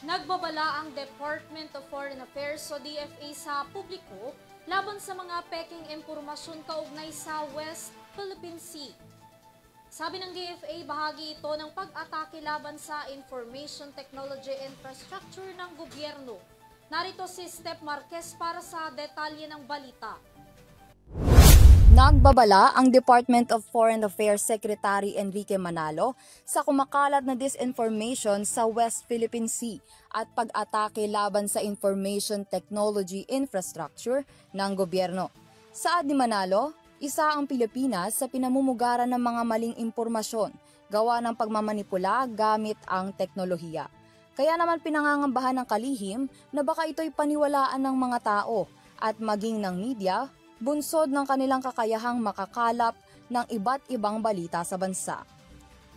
Nagbabala ang Department of Foreign Affairs o DFA sa publiko laban sa mga peking impormasyon kaugnay sa West Philippine Sea. Sabi ng DFA, bahagi ito ng pag-atake laban sa information technology infrastructure ng gobyerno. Narito si Steph Marquez para sa detalye ng balita. Nagbabala ang Department of Foreign Affairs Secretary Enrique Manalo sa kumakalat na disinformation sa West Philippine Sea at pag-atake laban sa information technology infrastructure ng gobyerno. Saad ni Manalo, isa ang Pilipinas sa pinamumugaran ng mga maling impormasyon gawa ng pagmamanipula gamit ang teknolohiya. Kaya naman pinangangambahan ng kalihim na baka ito'y paniwalaan ng mga tao at maging ng media bunsod ng kanilang kakayahang makakalap ng iba't ibang balita sa bansa.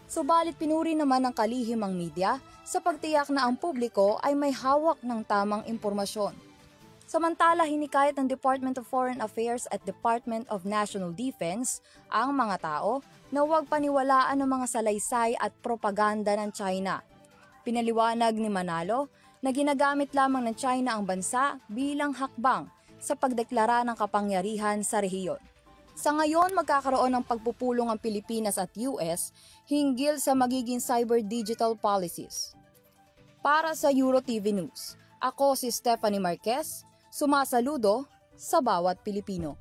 Subalit pinuri naman ng kalihim ang media sa pagtiyak na ang publiko ay may hawak ng tamang impormasyon. Samantala, hinikayat ng Department of Foreign Affairs at Department of National Defense ang mga tao na huwag paniwalaan ng mga salaysay at propaganda ng China. Pinaliwanag ni Manalo na ginagamit lamang ng China ang bansa bilang hakbang sa pagdeklara ng kapangyarihan sa rehiyon. Sa ngayon, magkakaroon ng pagpupulong ang Pilipinas at US hinggil sa magiging cyber digital policies. Para sa EuroTV News, ako si Stephanie Marquez, sumasaludo sa bawat Pilipino.